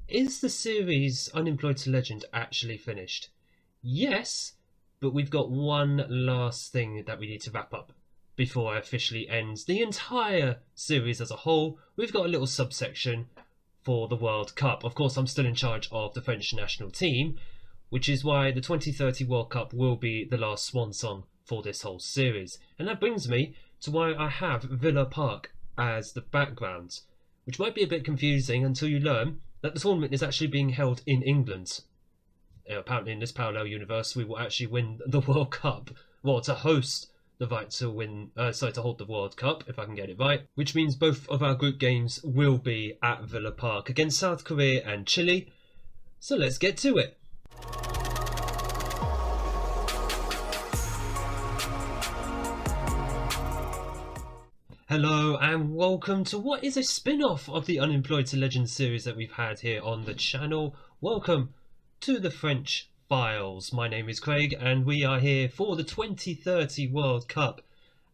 Is the series Unemployed to Legend actually finished? Yes, but we've got one last thing that we need to wrap up before it officially ends the entire series as a whole. We've got a little subsection for the World Cup. Of course, I'm still in charge of the French national team, which is why the 2030 World Cup will be the last swan song for this whole series. And that brings me to why I have Villa Park as the background, which might be a bit confusing until you learn that the tournament is actually being held in England. Apparently, in this parallel universe, we will actually win the World Cup. Well, to host the right to to hold the World Cup, if I can get it right. Which means both of our group games will be at Villa Park against South Korea and Chile. So let's get to it. Hello and welcome to what is a spin-off of the Unemployed to Legend series that we've had here on the channel. Welcome to the French Files. My name is Craig and we are here for the 2030 World Cup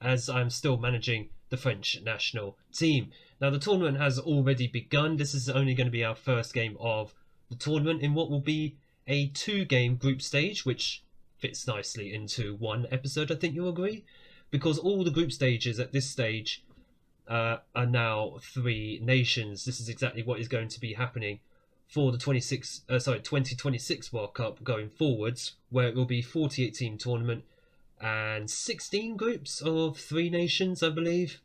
as I'm still managing the French national team. Now the tournament has already begun. This is only going to be our first game of the tournament in what will be a 2-game group stage, which fits nicely into one episode, I think you'll agree. Because all the group stages at this stage are now 3 nations. This is exactly what is going to be happening for the 2026 World Cup going forwards, where it will be 48-team tournament and 16 groups of 3 nations, I believe.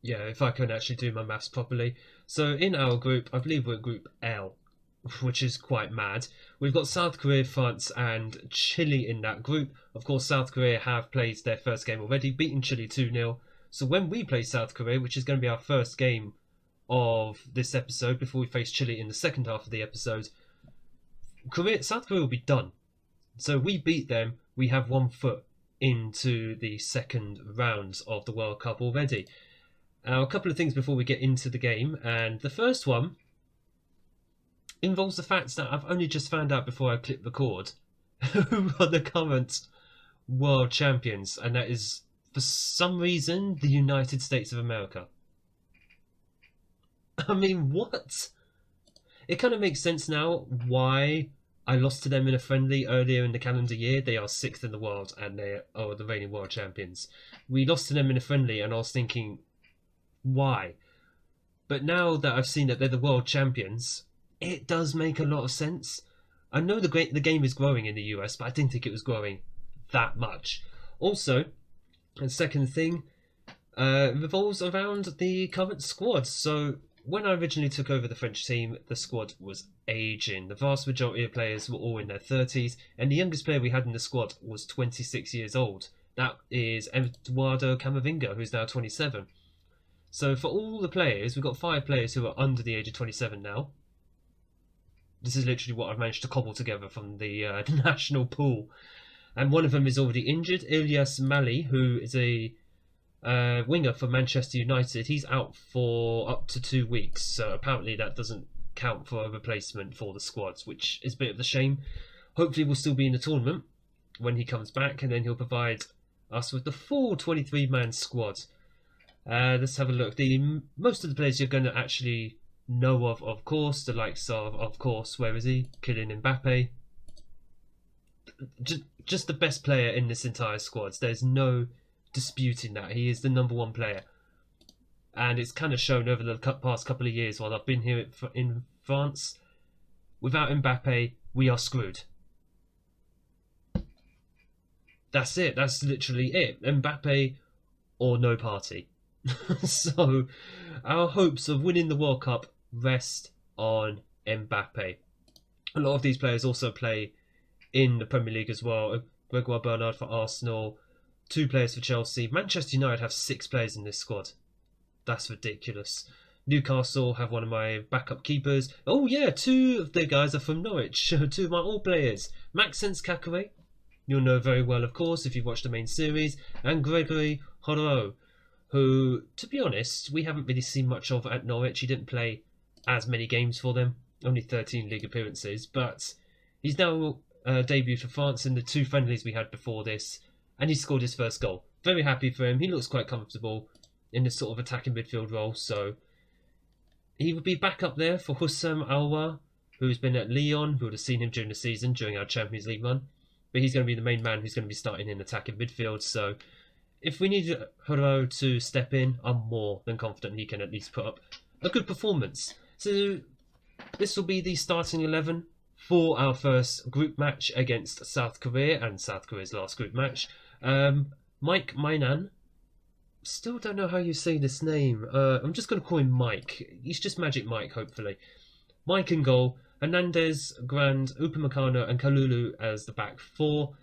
Yeah, if I can actually do my maths properly. So in our group, I believe we're Group L, which is quite mad. We've got South Korea, France and Chile in that group. Of course, South Korea have played their first game already, beating Chile 2-0. So when we play South Korea, which is going to be our first game of this episode before we face Chile in the second half of the episode, South Korea will be done. So we beat them, we have 1 foot into the second rounds of the World Cup already. Now, a couple of things before we get into the game, and the first one involves the fact that I've only just found out before I click record who are the current world champions, and that is, for some reason, the United States of America. I mean, what? It kind of makes sense now why I lost to them in a friendly earlier in the calendar year. They are 6th in the world and they are the reigning world champions. We lost to them in a friendly and I was thinking, why? But now that I've seen that they're the world champions, it does make a lot of sense. I know the game is growing in the US, but I didn't think it was growing that much. Also, the second thing revolves around the current squad. So when I originally took over the French team, the squad was aging. The vast majority of players were all in their 30s, and the youngest player we had in the squad was 26 years old. That is Eduardo Camavinga, who's now 27. So for all the players, we've got 5 players who are under the age of 27 now. This is literally what I've managed to cobble together from the national pool. And one of them is already injured, Ilyas Mali, who is a winger for Manchester United. He's out for up to 2 weeks, so apparently that doesn't count for a replacement for the squads, which is a bit of a shame. Hopefully we'll still be in the tournament when he comes back, and then he'll provide us with the full 23-man squad. Let's have a look. Most of the players you're going to actually know of course, the likes of course, where is he? Kylian Mbappe. Just the best player in this entire squad. There's no disputing that. He is the number 1 player. And it's kind of shown over the past couple of years while I've been here in France. Without Mbappe, we are screwed. That's it. That's literally it. Mbappe or no party. So, our hopes of winning the World Cup rest on Mbappe. A lot of these players also play in the Premier League as well. Gregoire Bernard for Arsenal, 2 players for Chelsea. Manchester United have 6 players in this squad. That's ridiculous. Newcastle have one of my backup keepers. Oh yeah, 2 of the guys are from Norwich. 2 of my all players. Maxence Caqueret, you'll know very well of course if you've watched the main series, and Gregory Horo, who, to be honest, we haven't really seen much of at Norwich. He didn't play as many games for them, only 13 league appearances, but he's now debuted for France in the 2 friendlies we had before this, and he scored his first goal. Very happy for him. He looks quite comfortable in this sort of attacking midfield role, so He would be back up there for Hussam Alwa, who's been at Lyon, who would have seen him during the season, during our Champions League run. But he's going to be the main man who's going to be starting in attacking midfield. So if we need Horo to step in, I'm more than confident he can at least put up a good performance. So this will be the starting 11 for our first group match against South Korea and South Korea's last group match. Mike Mainan. Still don't know how you say this name. I'm just going to call him Mike. He's just Magic Mike, hopefully. Mike in goal. Hernandez, Grand, Upamecano and Kalulu as the back four.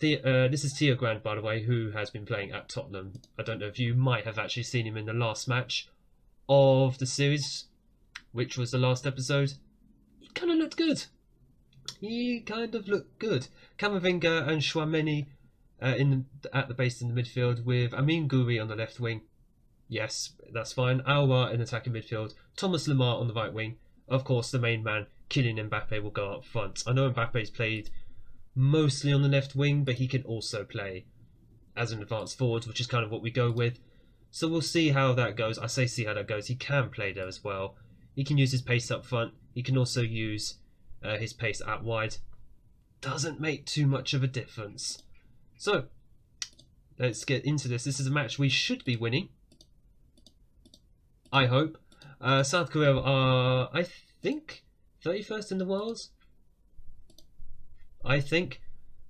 This is Theo Grand, by the way, who has been playing at Tottenham. I don't know if you might have actually seen him in the last match of the series, which was the last episode. He kind of looked good. Camavinga and Chouameni at the base in the midfield, with Amin Guri on the left wing. Yes, that's fine. Aouar in attacking midfield. Thomas Lemar on the right wing. Of course, the main man, Kylian Mbappe, will go up front. I know Mbappe's played mostly on the left wing, but he can also play as an advanced forward, which is kind of what we go with. So we'll see how that goes. I say see how that goes. He can play there as well. He can use his pace up front. He can also use his pace out wide. Doesn't make too much of a difference. So, let's get into this. This is a match we should be winning. I hope. South Korea are, I think, 31st in the world. I think.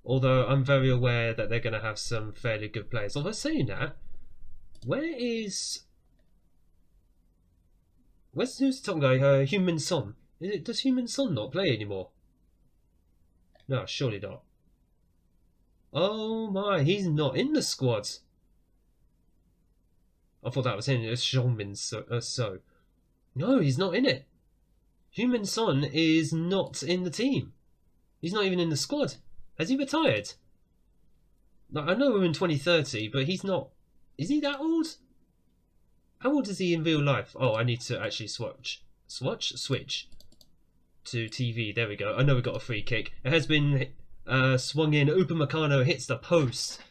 Although I'm very aware that they're going to have some fairly good players. Although saying that, where's who's the top guy? Heung-min Son. Does Heung-min Son not play anymore? No, surely not. Oh my, he's not in the squad. I thought that was him. It's Jeong-min So. No, he's not in it. Heung-min Son is not in the team. He's not even in the squad. Has he retired? Like, I know we're in 2030, but he's not. Is he that old? How old is he in real life? Oh, I need to actually switch to TV. There we go. I know we got a free kick. It has been swung in. Upamecano hits the post.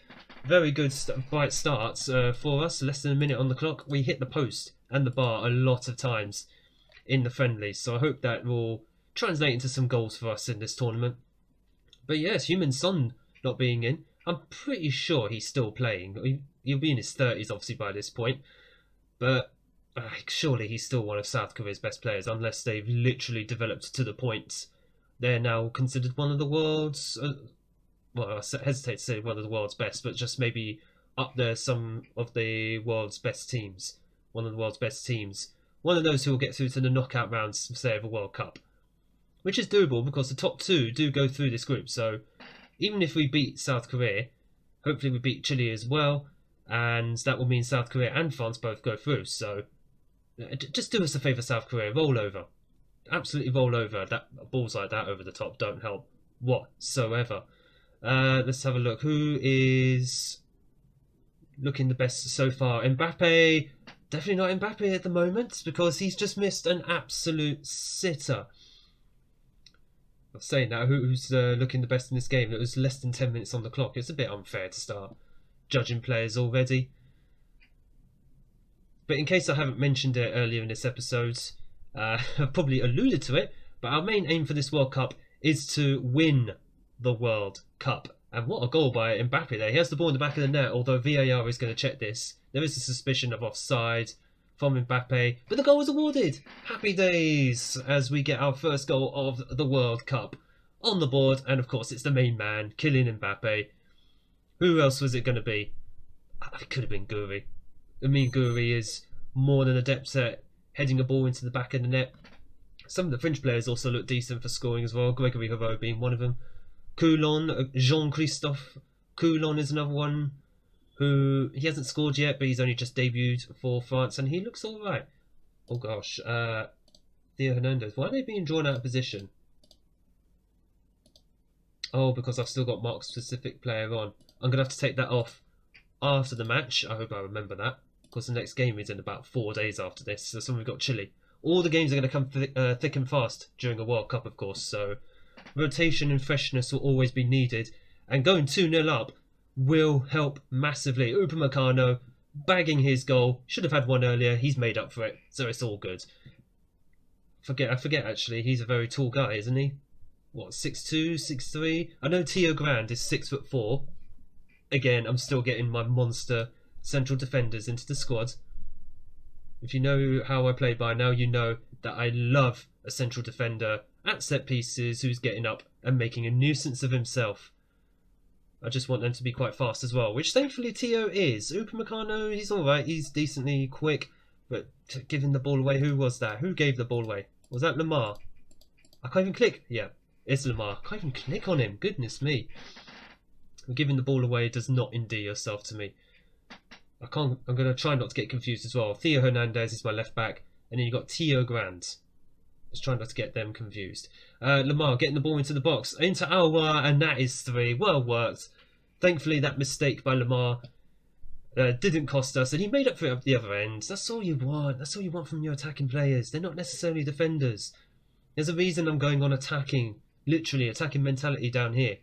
Very good bright start for us. Less than a minute on the clock. We hit the post and the bar a lot of times in the friendlies. So I hope that will translate into some goals for us in this tournament. But yes, Heung-min Son not being in. I'm pretty sure he's still playing. He'll be in his 30s obviously by this point. But surely he's still one of South Korea's best players, unless they've literally developed to the point they're now considered one of the world's, well, I hesitate to say one of the world's best, but just maybe up there some of the world's best teams. One of the world's best teams. One of those who will get through to the knockout rounds, say, of a World Cup. Which is doable because the top two do go through this group. So even if we beat South Korea, hopefully we beat Chile as well. And that will mean South Korea and France both go through. So just do us a favour, South Korea. Roll over. Absolutely roll over. That balls like that over the top don't help whatsoever. Let's have a look. Who is looking the best so far? Mbappe. Definitely not Mbappe at the moment because he's just missed an absolute sitter. I'm saying that, who's looking the best in this game? It was less than 10 minutes on the clock. It's a bit unfair to start judging players already. But in case I haven't mentioned it earlier in this episode, I've probably alluded to it, but our main aim for this World Cup is to win the World Cup. And what a goal by Mbappe there. He has the ball in the back of the net, although VAR is going to check this. There is a suspicion of offside from Mbappe, but the goal was awarded. Happy days as we get our first goal of the World Cup on the board. And of course, it's the main man, Kylian Mbappe. Who else was it going to be? It could have been Guri. I mean, Guri is more than adept at heading a ball into the back of the net. Some of the French players also look decent for scoring as well. Gregory Haro being one of them. Coulon, Jean-Christophe Coulon is another one who he hasn't scored yet, but he's only just debuted for France and he looks alright. Oh gosh, Theo Hernandez. Why are they being drawn out of position? Oh, because I've still got mark specific player on. I'm going to have to take that off after the match. I hope I remember that. Because the next game is in about 4 days after this. So soon we've got Chile. All the games are going to come thick and fast during a World Cup, of course. So rotation and freshness will always be needed. And going 2-0 up will help massively. Upamecano bagging his goal. Should have had one earlier. He's made up for it. So it's all good. I forget actually. He's a very tall guy, isn't he? What, 6'2", 6'3"? I know Tio Grand is 6'4". Again, I'm still getting my monster central defenders into the squad. If you know how I play by now, you know that I love a central defender at set pieces who's getting up and making a nuisance of himself. I just want them to be quite fast as well, which thankfully Tio is. Upamecano, he's alright, he's decently quick, but giving the ball away, who was that? Who gave the ball away? Was that Lamar? I can't even click. Yeah, it's Lamar. I can't even click on him, goodness me. Giving the ball away does not endear yourself to me. I'm going to try not to get confused as well. Theo Hernandez is my left back, and then you've got Tio Grand. Let's try not to get them confused. Lamar getting the ball into the box, into Alwa, and that is 3. Well worked. Thankfully, that mistake by Lamar didn't cost us, and he made up for it at the other end. That's all you want. That's all you want from your attacking players. They're not necessarily defenders. There's a reason I'm going on attacking, literally attacking mentality down here.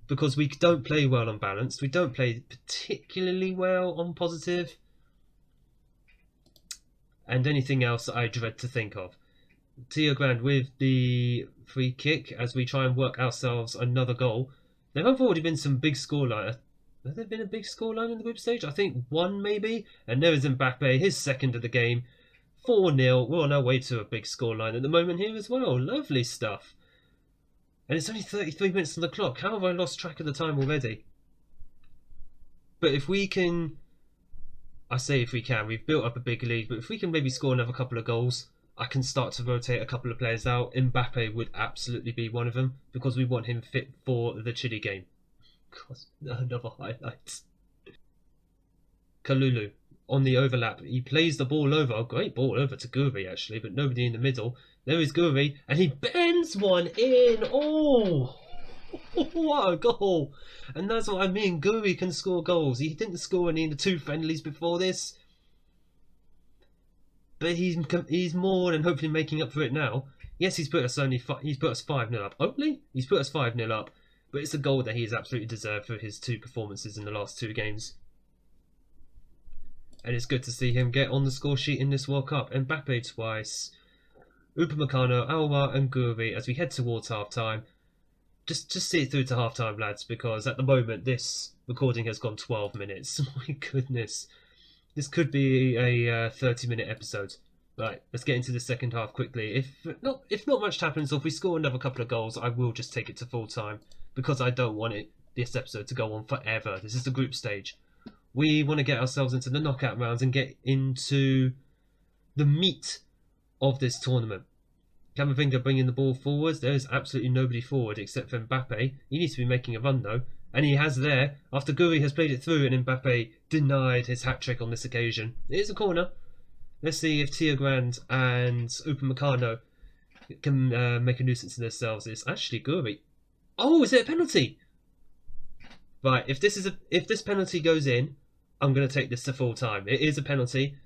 Because we don't play well on balanced. We don't play particularly well on positive. And anything else I dread to think of. Tio Grand with the free kick as we try and work ourselves another goal. There have already been some big scoreline. Has there been a big scoreline in the group stage? I think 1 maybe. And there is Mbappe, his second of the game. 4-0. We're on our way to a big scoreline at the moment here as well. Lovely stuff. And it's only 33 minutes on the clock. How have I lost track of the time already? But if we can... I say if we can. We've built up a big lead. But if we can maybe score another couple of goals, I can start to rotate a couple of players out. Mbappe would absolutely be one of them. Because we want him fit for the Chile game. God, another highlight. Kalulu on the overlap. He plays the ball over. A great ball over to Guri actually. But nobody in the middle. There is Guri, and he bends one in. Oh, what a goal! And that's what I mean. Guri can score goals. He didn't score any in the 2 friendlies before this, but he's more than hopefully making up for it now. Yes, he's put us 5-0 up. Only he's put us 5-0 up, but it's a goal that he's absolutely deserved for his 2 performances in the last 2 games. And it's good to see him get on the score sheet in this World Cup. Mbappe twice. Upamecano, Alwa and Guri as we head towards half-time. Just see it through to half-time, lads, because at the moment this recording has gone 12 minutes. My goodness. This could be a 30-minute episode. Right, let's get into the second half quickly. If not much happens, or if we score another couple of goals, I will just take it to full-time, because I don't want this episode to go on forever. This is the group stage. We want to get ourselves into the knockout rounds and get into the meat of this tournament. Camavinga bringing the ball forwards. There is absolutely nobody forward except for Mbappe. He needs to be making a run though, and he has there after Guri has played it through and Mbappe denied his hat-trick on this occasion. It is a corner. Let's see if Tio Grand and Upamecano can make a nuisance of themselves. It's actually Guri. Oh, is it a penalty? Right, if this penalty goes in, I'm going to take this to full time. It is a penalty.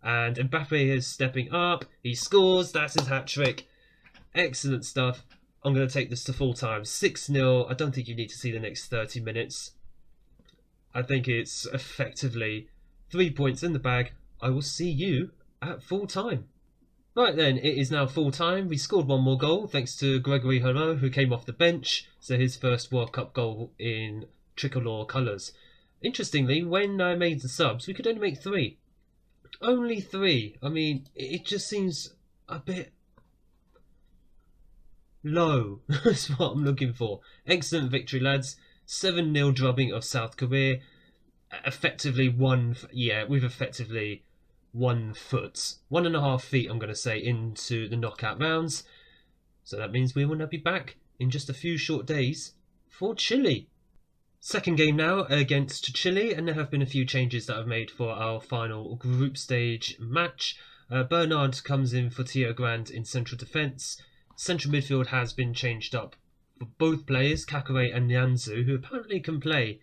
And Mbappe is stepping up. He scores. That's his hat-trick. Excellent stuff. I'm going to take this to full time. 6-0. I don't think you need to see the next 30 minutes. I think it's effectively 3 points in the bag. I will see you at full time. Right then, it is now full time. We scored 1 more goal thanks to Gregory Haro, who came off the bench. So his first World Cup goal in tricolor colours. Interestingly, when I made the subs, we could only make 3. Only 3. I mean, it just seems a bit low. That's what I'm looking for. Excellent victory, lads. 7-0 drubbing of South Korea. Effectively we've effectively 1 foot, 1.5 feet, I'm going to say, into the knockout rounds. So that means we will now be back in just a few short days for Chile. Second game now against Chile, and there have been a few changes that I've made for our final group stage match. Bernard comes in for Tio Grand in central defence. Central midfield has been changed up for both players, Kakare and Nyanzu, who apparently can play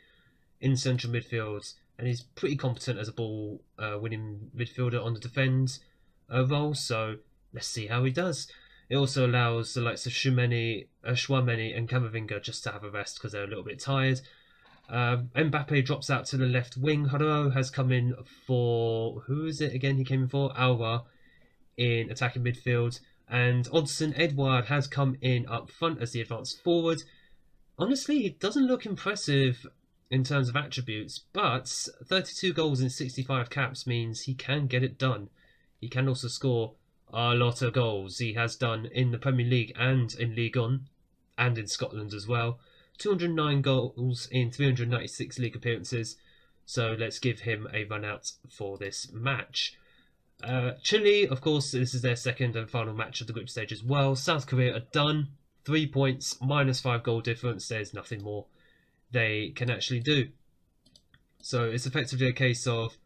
in central midfield, and he's pretty competent as a ball winning midfielder on the defend role, so let's see how he does. It also allows the likes of Chouameni and Camavinga just to have a rest because they're a little bit tired. Mbappe drops out to the left wing. Haro has come in for... Who is it again he came in for? Alwa in attacking midfield. And Oddson Edouard has come in up front as the advanced forward. Honestly, it doesn't look impressive in terms of attributes, but 32 goals in 65 caps means he can get it done. He can also score a lot of goals. He has done in the Premier League and in Ligue 1 and in Scotland as well. 209 goals in 396 league appearances. So let's give him a run out for this match. Chile, of course, this is their second and final match of the group stage as well. South Korea are done. 3 points, -5 goal difference. There's nothing more they can actually do. So it's effectively a case of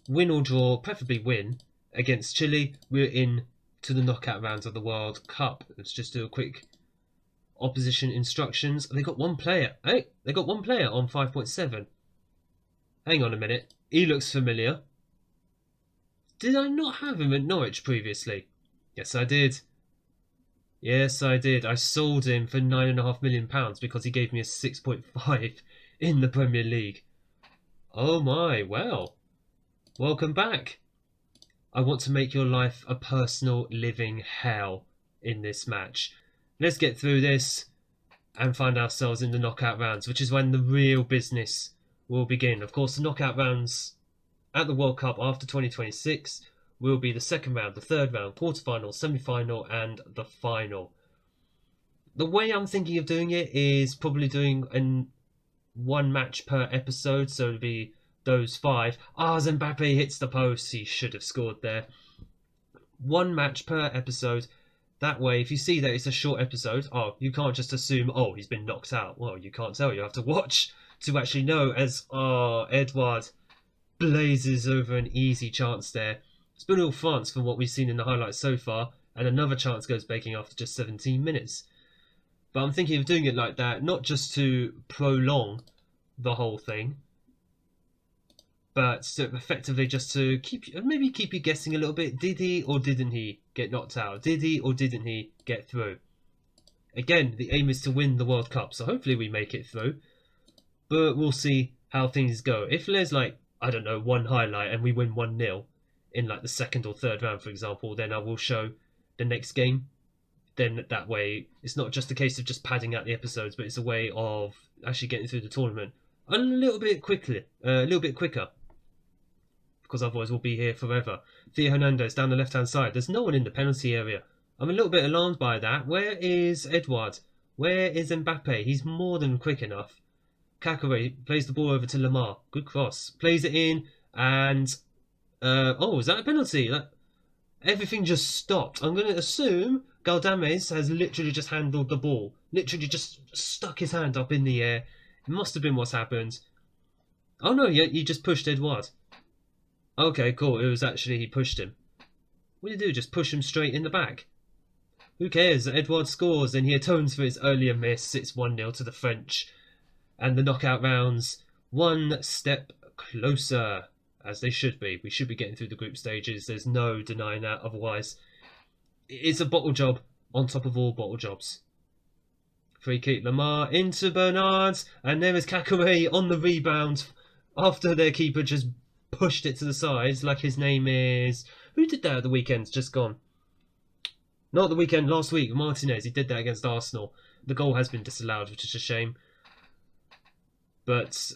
win or draw, preferably win, against Chile. We're in to the knockout rounds of the World Cup. Let's just do a quick opposition instructions. They got one player. Hey, they got one player on 5.7. Hang on a minute. He looks familiar. Did I not have him at Norwich previously? Yes, I did. Yes, I did. I sold him for £9.5 million because he gave me a 6.5 in the Premier League. Oh my, well. Welcome back. I want to make your life a personal living hell in this match. Let's get through this and find ourselves in the knockout rounds, which is when the real business will begin. Of course, the knockout rounds at the World Cup after 2026 will be the second round, the third round, quarterfinal, semi-final, and the final. The way I'm thinking of doing it is probably doing one match per episode, so it'll be those 5. Mbappe hits the post. He should have scored there. One match per episode. That way, if you see that it's a short episode, you can't just assume, he's been knocked out. Well, you can't tell. You have to watch to actually know, as Edouard blazes over an easy chance there. It's been all France from what we've seen in the highlights so far, and another chance goes begging after just 17 minutes. But I'm thinking of doing it like that, not just to prolong the whole thing, but effectively just to keep you guessing a little bit. Did he or didn't he get knocked out? Did he or didn't he get through? Again, the aim is to win the World Cup, so hopefully we make it through. But we'll see how things go. If there's one highlight and we win 1-0 in the second or third round, for example, then I will show the next game. Then that way, it's not just a case of just padding out the episodes, but it's a way of actually getting through the tournament a little bit quicker. Because otherwise we'll be here forever. Theo Hernandez down the left-hand side. There's no one in the penalty area. I'm a little bit alarmed by that. Where is Edouard? Where is Mbappe? He's more than quick enough. Kakare plays the ball over to Lamar. Good cross. Plays it in, and is that a penalty? Everything just stopped. I'm going to assume Galdames has literally just handled the ball. Literally just stuck his hand up in the air. It must have been what's happened. Oh no, yeah, he just pushed Edouard. Okay, cool. It was actually he pushed him. What did he do? Just push him straight in the back? Who cares? Edouard scores and he atones for his earlier miss. It's 1-0 to the French. And the knockout rounds one step closer, as they should be. We should be getting through the group stages. There's no denying that. Otherwise, it's a bottle job on top of all bottle jobs. Free kick, Lamar into Bernard. And there is Kakare on the rebound after their keeper just pushed it to the sides like his name is... Who did that at the weekend? Just gone. Not the weekend, last week. Martinez. He did that against Arsenal. The goal has been disallowed, which is a shame. But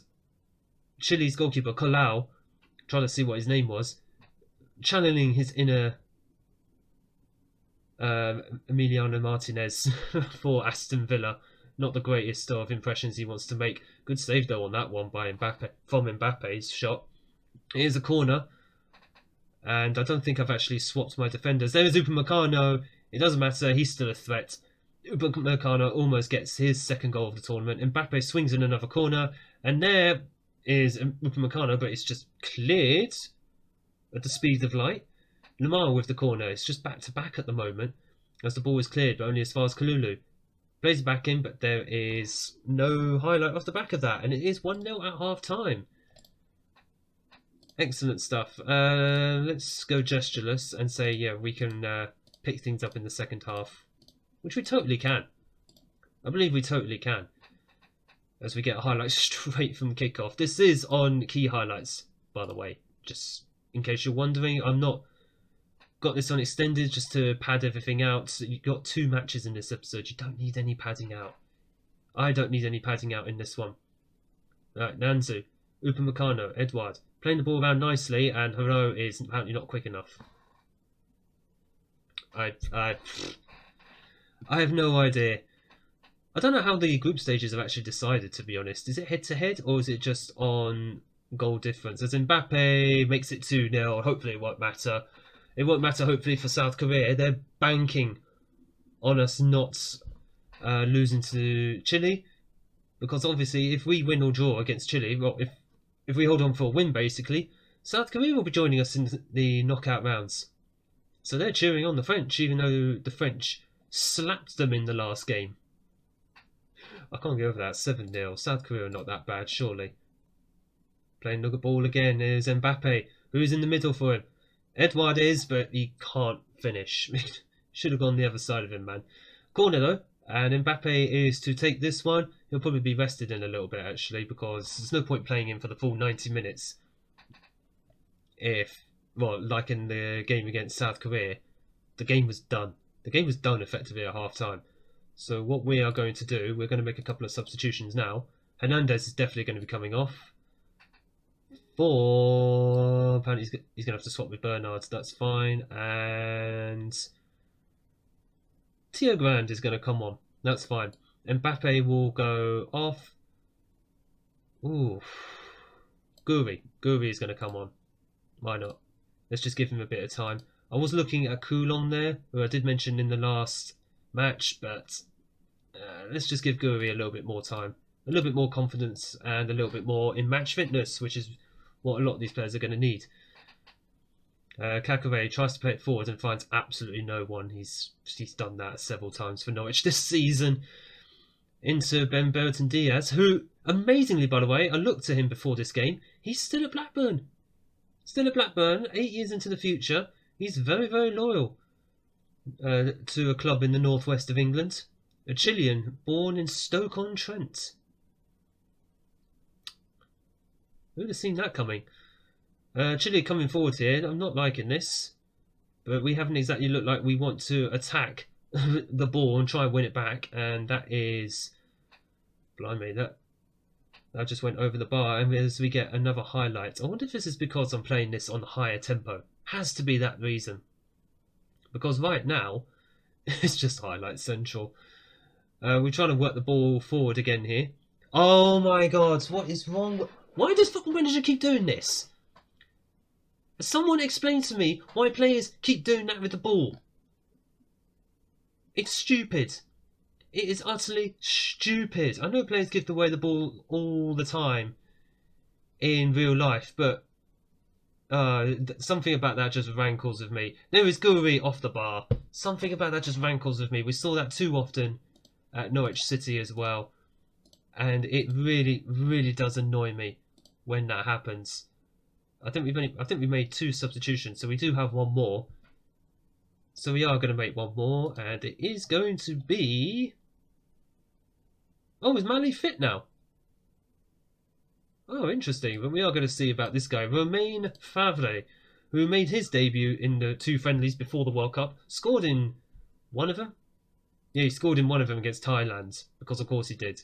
Chile's goalkeeper, Colau, trying to see what his name was, channeling his inner Emiliano Martinez for Aston Villa. Not the greatest of impressions he wants to make. Good save though on that one by Mbappe, from Mbappe's shot. It is a corner, and I don't think I've actually swapped my defenders. There is Upamecano. It doesn't matter, he's still a threat. Upamecano almost gets his second goal of the tournament. Mbappe swings in another corner, and there is Upamecano, but it's just cleared at the speed of light. Lamar with the corner. It's just back to back at the moment, as the ball is cleared, but only as far as Kalulu. Plays it back in, but there is no highlight off the back of that, and it is 1-0 at half time. Excellent stuff. Let's go gestureless and say, yeah, we can pick things up in the second half. Which we totally can. I believe we totally can. As we get a highlight straight from kickoff. This is on key highlights, by the way. Just in case you're wondering, I'm not got this on extended just to pad everything out. So you've got 2 matches in this episode. You don't need any padding out. I don't need any padding out in this one. Right, Nanzu, Upamecano, Edouard. Playing the ball around nicely, and Haro is apparently not quick enough. I have no idea. I don't know how the group stages have actually decided, to be honest. Is it head-to-head, or is it just on goal difference? As Mbappe makes it 2-0, hopefully it won't matter. It won't matter, hopefully, for South Korea. They're banking on us not losing to Chile. Because obviously, if we win or draw against Chile, well, if we hold on for a win, basically, South Korea will be joining us in the knockout rounds. So they're cheering on the French, even though the French slapped them in the last game. I can't get over that. 7-0. South Korea are not that bad, surely. Playing the ball again. There's Mbappe, who's in the middle for him. Edouard is, but he can't finish. Should have gone the other side of him, man. Corner, though. And Mbappe is to take this one. He'll probably be rested in a little bit, actually, because there's no point playing him for the full 90 minutes. Like in the game against South Korea, the game was done. The game was done effectively at half-time. So what we are going to do, we're going to make a couple of substitutions now. Hernandez is definitely going to be coming off. Apparently he's going to have to swap with Bernard, so that's fine. And Tio Grand is going to come on. That's fine. Mbappe will go off. Ooh. Guri is going to come on. Why not? Let's just give him a bit of time. I was looking at Coulon there, who I did mention in the last match, but let's just give Guri a little bit more time. A little bit more confidence and a little bit more in match fitness, which is what a lot of these players are going to need. Kakare tries to play it forward and finds absolutely no one. He's done that several times for Norwich this season. Into Ben Burton Diaz, who, amazingly, by the way, I looked at him before this game. He's still at Blackburn. Still at Blackburn, 8 years into the future. He's very, very loyal to a club in the northwest of England. A Chilean, born in Stoke-on-Trent. Who would have seen that coming? Chile coming forward here. I'm not liking this. But we haven't exactly looked like we want to attack the ball and try and win it back. And that is... Blimey, that just went over the bar. And as we get another highlight. I wonder if this is because I'm playing this on higher tempo. Has to be that reason. Because right now, it's just highlight central. We're trying to work the ball forward again here. Oh my god, what is wrong? Why does Football Manager keep doing this? Someone explain to me why players keep doing that with the ball. It's stupid. It is utterly stupid. I know players give away the ball all the time in real life, but something about that just rankles with me. There is Guri off the bar. Something about that just rankles with me. We saw that too often at Norwich City as well. And it really, really does annoy me when that happens. I think we made 2 substitutions, so we do have one more. So we are going to make one more, and it is going to be... Oh, is Mali fit now? Oh, interesting. But we are going to see about this guy, Romain Favre, who made his debut in the 2 friendlies before the World Cup. Scored in one of them? Yeah, he scored in one of them against Thailand, because of course he did.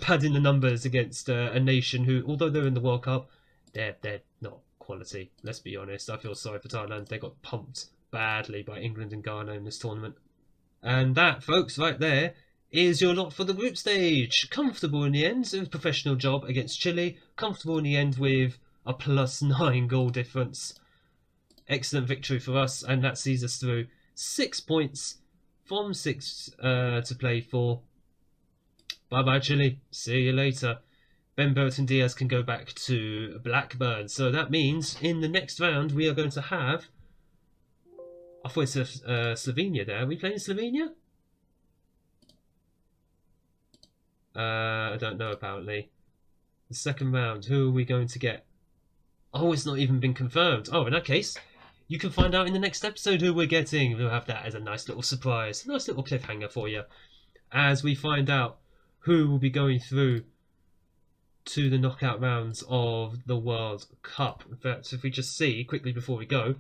Padding the numbers against a nation who, although they're in the World Cup, they're not quality. Let's be honest. I feel sorry for Thailand. They got pumped badly by England and Ghana in this tournament. And that, folks, right there, is your lot for the group stage. Comfortable in the end. It was a professional job against Chile. Comfortable in the end with a +9 goal difference. Excellent victory for us, and that sees us through 6 points from 6 to play for. Bye-bye, Chile. See you later. Ben Burton Diaz can go back to Blackburn. So that means in the next round we are going to have... I thought it said Slovenia there. Are we playing Slovenia? I don't know, apparently. The second round, who are we going to get? Oh, it's not even been confirmed. Oh, in that case, you can find out in the next episode who we're getting. We'll have that as a nice little surprise. Nice little cliffhanger for you. As we find out who will be going through to the knockout rounds of the World Cup. In fact, if we just see, quickly before we go,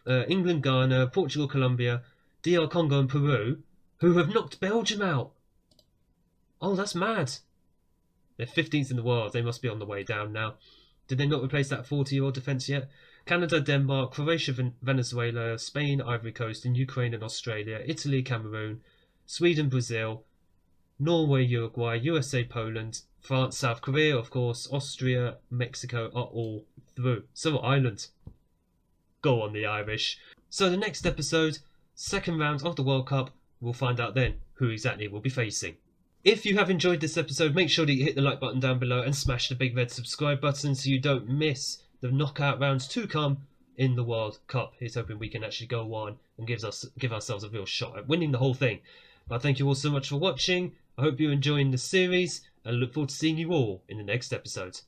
England, Ghana, Portugal, Colombia, DR Congo and Peru, who have knocked Belgium out. Oh, that's mad. They're 15th in the world. They must be on the way down now. Did they not replace that 40-year-old defence yet? Canada, Denmark, Croatia, Venezuela, Spain, Ivory Coast, and Ukraine and Australia, Italy, Cameroon, Sweden, Brazil, Norway, Uruguay, USA, Poland, France, South Korea, of course, Austria, Mexico are all through. So are Ireland. Go on the Irish. So the next episode, second round of the World Cup, we'll find out then who exactly we'll be facing. If you have enjoyed this episode, make sure that you hit the like button down below and smash the big red subscribe button so you don't miss the knockout rounds to come in the World Cup. Here's hoping we can actually go on and give ourselves a real shot at winning the whole thing. But thank you all so much for watching. I hope you're enjoying the series and look forward to seeing you all in the next episode.